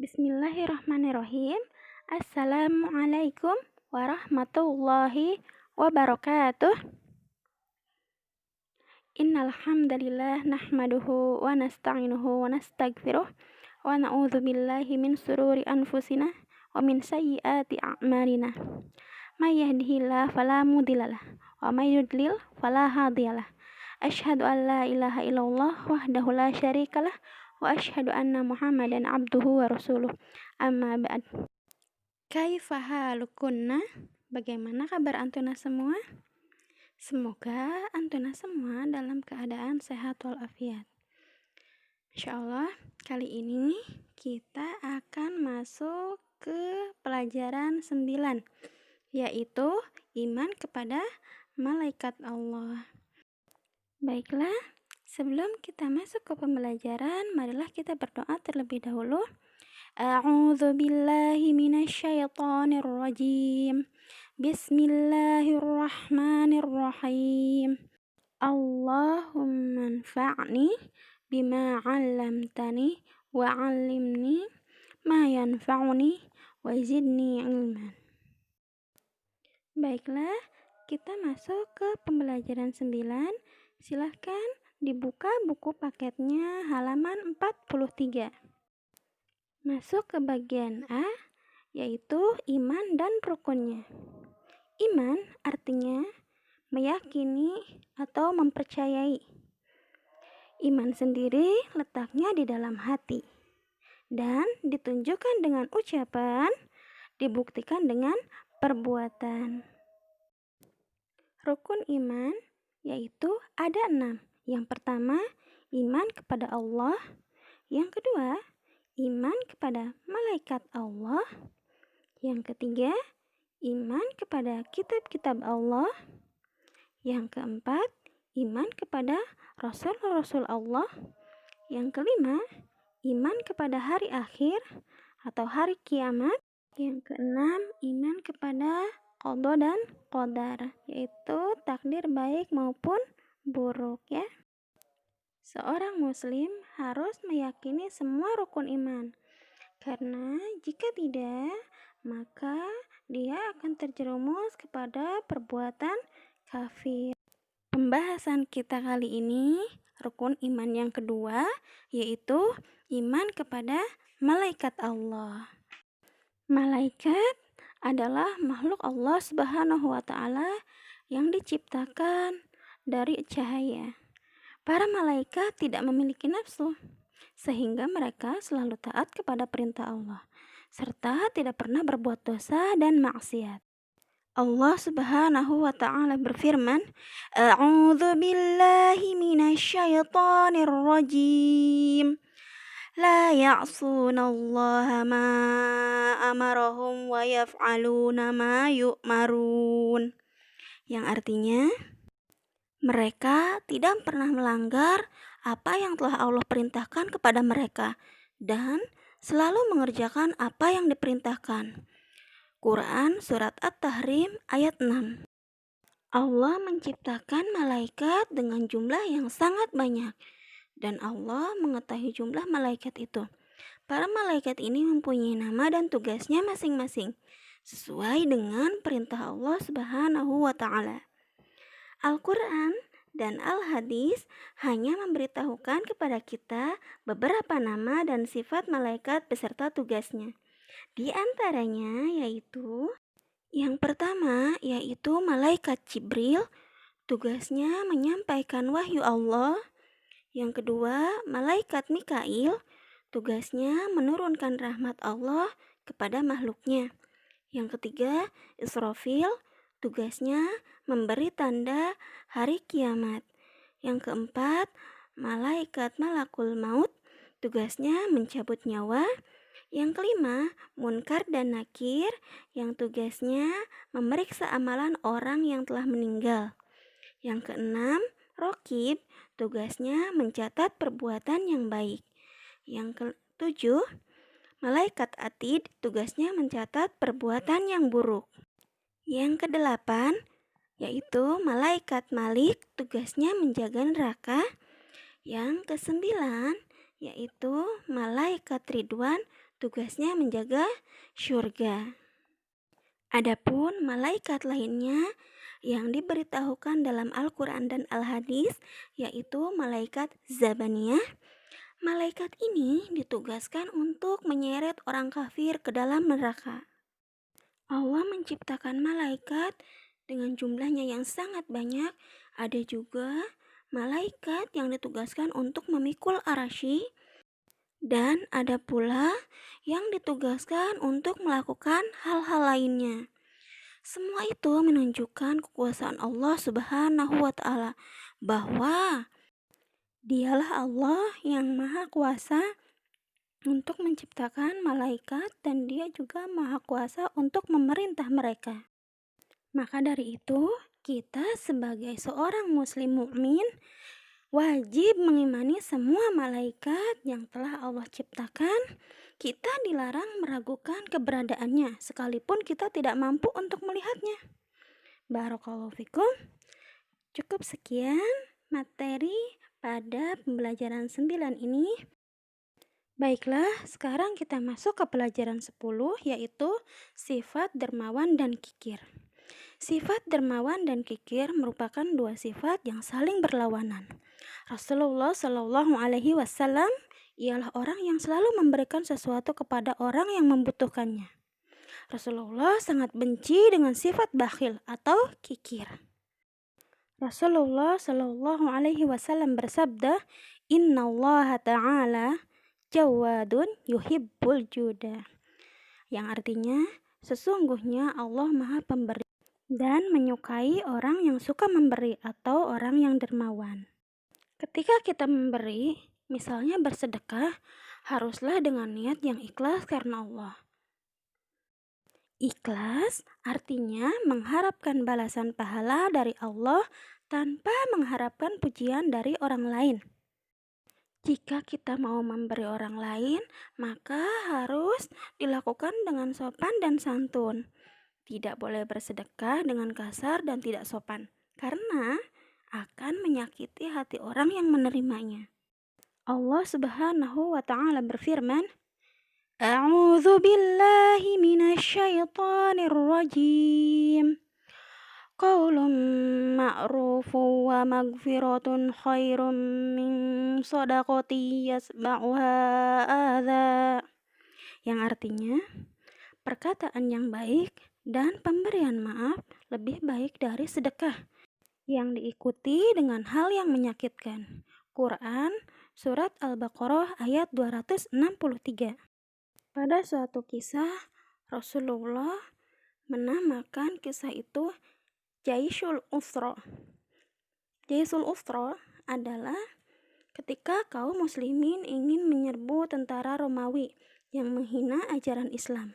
Bismillahirrahmanirrahim. Assalamualaikum warahmatullahi wabarakatuh. Innal hamdalillah nahmaduhu wa nasta'inuhu wa nastaghfiruh wa na'udzu billahi min sururi anfusina wa min sayyiati a'malina. May yahdihillahu fala mudhillalah wa may yudlil fala hadiyalah. Asyhadu an la ilaha illallah wahdahu la syarikalah wa asyhadu anna Muhammadan abduhu wa rasuluh. Amma ba'd. Kaifa halukunna? Bagaimana kabar antuna semua? Semoga antuna semua dalam keadaan sehat walafiat. Insyaallah kali ini kita akan masuk ke pelajaran 9, yaitu iman kepada malaikat Allah. Baiklah, sebelum kita masuk ke pembelajaran, marilah kita berdoa terlebih dahulu. A'udzu billahi minasyaitonir rajim. Bismillahirrahmanirrahim. Allahumma anfa'ni bima 'allamtani wa 'allimni ma yanfa'uni wa zidni ilman. Baiklah, kita masuk ke pembelajaran 9. Silahkan dibuka buku paketnya halaman 43. Masuk ke bagian A, yaitu iman dan rukunnya. Iman artinya meyakini atau mempercayai. Iman sendiri letaknya di dalam hati dan ditunjukkan dengan ucapan, dibuktikan dengan perbuatan. Rukun iman yaitu ada 6. Yang pertama, iman kepada Allah. Yang kedua, iman kepada malaikat Allah. Yang ketiga, iman kepada kitab-kitab Allah. Yang keempat, iman kepada rasul-rasul Allah. Yang kelima, iman kepada hari akhir atau hari kiamat. Yang keenam, iman kepada qada dan qadar, yaitu takdir baik maupun buruk ya. Seorang muslim harus meyakini semua rukun iman, karena jika tidak, maka dia akan terjerumus kepada perbuatan kafir. Pembahasan kita kali ini rukun iman yang kedua, yaitu iman kepada malaikat Allah. Malaikat adalah makhluk Allah Subhanahu wa ta'ala yang diciptakan dari cahaya. Para malaikat tidak memiliki nafsu, sehingga mereka selalu taat kepada perintah Allah, serta tidak pernah berbuat dosa dan maksiat. Allah Subhanahu wa ta'ala berfirman, A'udzu billahi minasyaitonir rajim. La ya'sunallaha ma amarahum wa yaf'aluna ma yu'marun. Yang artinya, mereka tidak pernah melanggar apa yang telah Allah perintahkan kepada mereka dan selalu mengerjakan apa yang diperintahkan. Quran Surat At-Tahrim ayat 6. Allah menciptakan malaikat dengan jumlah yang sangat banyak, dan Allah mengetahui jumlah malaikat itu. Para malaikat ini mempunyai nama dan tugasnya masing-masing, sesuai dengan perintah Allah Subhanahu wa ta'ala. Al-Quran dan Al-Hadis hanya memberitahukan kepada kita beberapa nama dan sifat malaikat beserta tugasnya. Di antaranya yaitu, yang pertama yaitu malaikat Jibril, tugasnya menyampaikan wahyu Allah. Yang kedua, malaikat Mikail, tugasnya menurunkan rahmat Allah kepada makhluknya. Yang ketiga, Israfil, tugasnya memberi tanda hari kiamat. Yang keempat, malaikat Malakul Maut, tugasnya mencabut nyawa. Yang kelima, Munkar dan Nakir, yang tugasnya memeriksa amalan orang yang telah meninggal. Yang keenam, Rokib, tugasnya mencatat perbuatan yang baik. Yang ketujuh, malaikat Atid, tugasnya mencatat perbuatan yang buruk. Yang kedelapan, yaitu malaikat Malik, tugasnya menjaga neraka. Yang kesembilan, yaitu malaikat Ridwan, tugasnya menjaga syurga. Adapun malaikat lainnya yang diberitahukan dalam Al-Quran dan Al-Hadis, yaitu malaikat Zabaniyah. Malaikat ini ditugaskan untuk menyeret orang kafir ke dalam neraka. Allah menciptakan malaikat dengan jumlahnya yang sangat banyak. Ada juga malaikat yang ditugaskan untuk memikul arasy, dan ada pula yang ditugaskan untuk melakukan hal-hal lainnya. Semua itu menunjukkan kekuasaan Allah Subhanahu wa Ta'ala, bahwa Dialah Allah yang Maha Kuasa untuk menciptakan malaikat, dan Dia juga Maha Kuasa untuk memerintah mereka. Maka dari itu, kita sebagai seorang muslim mukmin wajib mengimani semua malaikat yang telah Allah ciptakan. Kita dilarang meragukan keberadaannya sekalipun kita tidak mampu untuk melihatnya. Barakallahu fikum. Cukup sekian materi pada pembelajaran 9 ini. Baiklah, sekarang kita masuk ke pelajaran 10, yaitu sifat dermawan dan kikir. Sifat dermawan dan kikir merupakan dua sifat yang saling berlawanan. Rasulullah Shallallahu Alaihi Wasallam ialah orang yang selalu memberikan sesuatu kepada orang yang membutuhkannya. Rasulullah sangat benci dengan sifat bakhil atau kikir. Rasulullah Shallallahu Alaihi Wasallam bersabda, Inna Allah Ta'ala jawadun yuhibbul juda, yang artinya sesungguhnya Allah Maha Pemberi dan menyukai orang yang suka memberi atau orang yang dermawan. Ketika kita memberi, misalnya bersedekah, haruslah dengan niat yang ikhlas karena Allah. Ikhlas artinya mengharapkan balasan pahala dari Allah tanpa mengharapkan pujian dari orang lain. Jika kita mau memberi orang lain, maka harus dilakukan dengan sopan dan santun. Tidak boleh bersedekah dengan kasar dan tidak sopan, karena akan menyakiti hati orang yang menerimanya. Allah Subhanahu wa Ta'ala berfirman, A'udzu billahi minasyaitonir rajim. Qaulun ma'rufun wa maghfiratun khairum min shadaqati yasba'uha adza. Yang artinya, perkataan yang baik dan pemberian maaf lebih baik dari sedekah yang diikuti dengan hal yang menyakitkan. Quran Surat Al-Baqarah ayat 263. Pada suatu kisah, Rasulullah menamakan kisah itu Jaisul Usra. Jaisul Usra adalah ketika kaum muslimin ingin menyerbu tentara Romawi yang menghina ajaran Islam.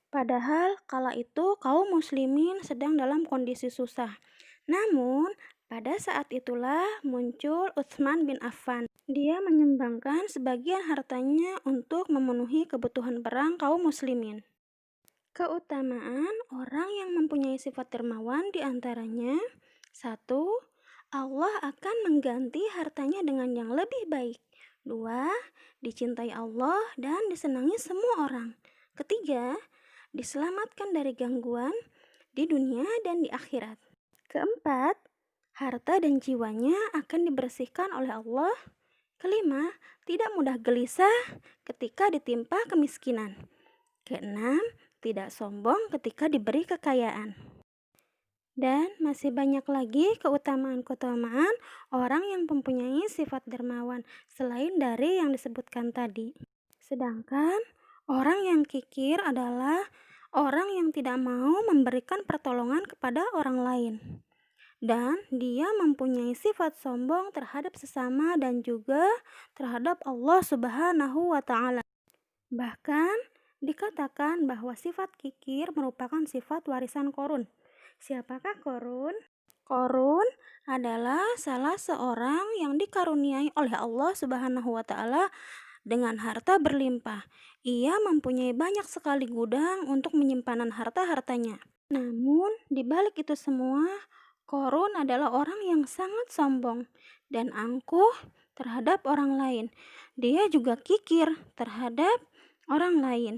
Padahal kala itu kaum muslimin sedang dalam kondisi susah. Namun, pada saat itulah muncul Utsman bin Affan. Dia menyumbangkan sebagian hartanya untuk memenuhi kebutuhan perang kaum muslimin. Keutamaan orang yang mempunyai sifat dermawan diantaranya, 1. Allah akan mengganti hartanya dengan yang lebih baik. 2. Dicintai Allah dan disenangi semua orang. 3. Diselamatkan dari gangguan di dunia dan di akhirat. 4. Harta dan jiwanya akan dibersihkan oleh Allah. 5. Tidak mudah gelisah ketika ditimpa kemiskinan. 6. Tidak sombong ketika diberi kekayaan. Dan masih banyak lagi keutamaan-keutamaan orang yang mempunyai sifat dermawan selain dari yang disebutkan tadi. Sedangkan orang yang kikir adalah orang yang tidak mau memberikan pertolongan kepada orang lain. Dan dia mempunyai sifat sombong terhadap sesama dan juga terhadap Allah Subhanahu wa Ta'ala. Bahkan dikatakan bahwa sifat kikir merupakan sifat warisan Qarun. Siapakah Qarun? Qarun adalah salah seorang yang dikaruniai oleh Allah Subhanahu wa Ta'ala dengan harta berlimpah. Ia mempunyai banyak sekali gudang untuk penyimpanan harta-hartanya. Namun, di balik itu semua, Qarun adalah orang yang sangat sombong dan angkuh terhadap orang lain. Dia juga kikir terhadap orang lain.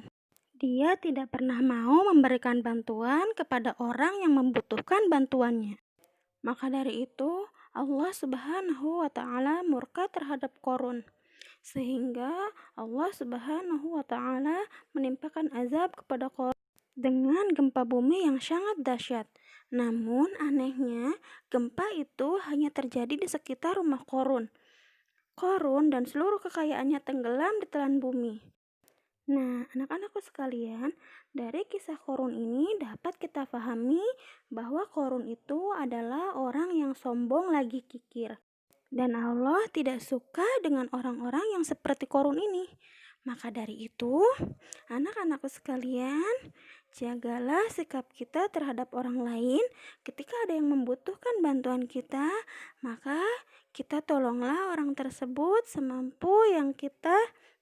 Dia tidak pernah mau memberikan bantuan kepada orang yang membutuhkan bantuannya. Maka dari itu, Allah Subhanahu wa Ta'ala murka terhadap Korun, sehingga Allah Subhanahu wa Ta'ala menimpakan azab kepada Korun dengan gempa bumi yang sangat dahsyat. Namun, anehnya, gempa itu hanya terjadi di sekitar rumah Korun. Korun dan seluruh kekayaannya tenggelam di telan bumi. Nah, anak-anakku sekalian, dari kisah Korun ini dapat kita pahami bahwa Korun itu adalah orang yang sombong lagi kikir. Dan Allah tidak suka dengan orang-orang yang seperti Korun ini. Maka dari itu, anak-anakku sekalian, jagalah sikap kita terhadap orang lain. Ketika ada yang membutuhkan bantuan kita, maka kita tolonglah orang tersebut semampu yang kita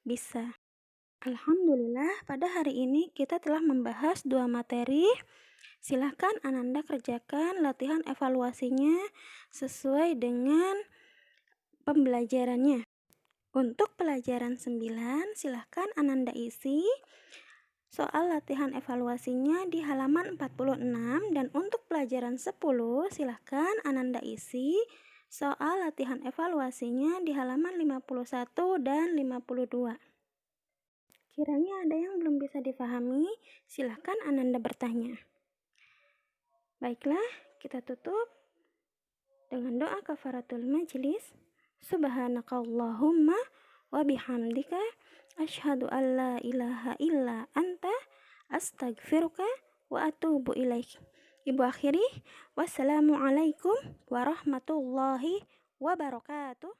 bisa. Alhamdulillah, pada hari ini kita telah membahas 2 materi. Silahkan Ananda kerjakan latihan evaluasinya sesuai dengan pembelajarannya. Untuk pelajaran 9, silahkan Ananda isi soal latihan evaluasinya di halaman 46, dan untuk pelajaran 10, silahkan Ananda isi soal latihan evaluasinya di halaman 51 dan 52. Kiranya ada yang belum bisa dipahami, silahkan Ananda bertanya. Baiklah, kita tutup dengan doa kafaratul majlis. Subhanakallahumma wa bihamdika asyhadu an la ilaha illa anta astaghfiruka wa atubu ilaik. Ibu akhiri, wassalamualaikum warahmatullahi wabarakatuh.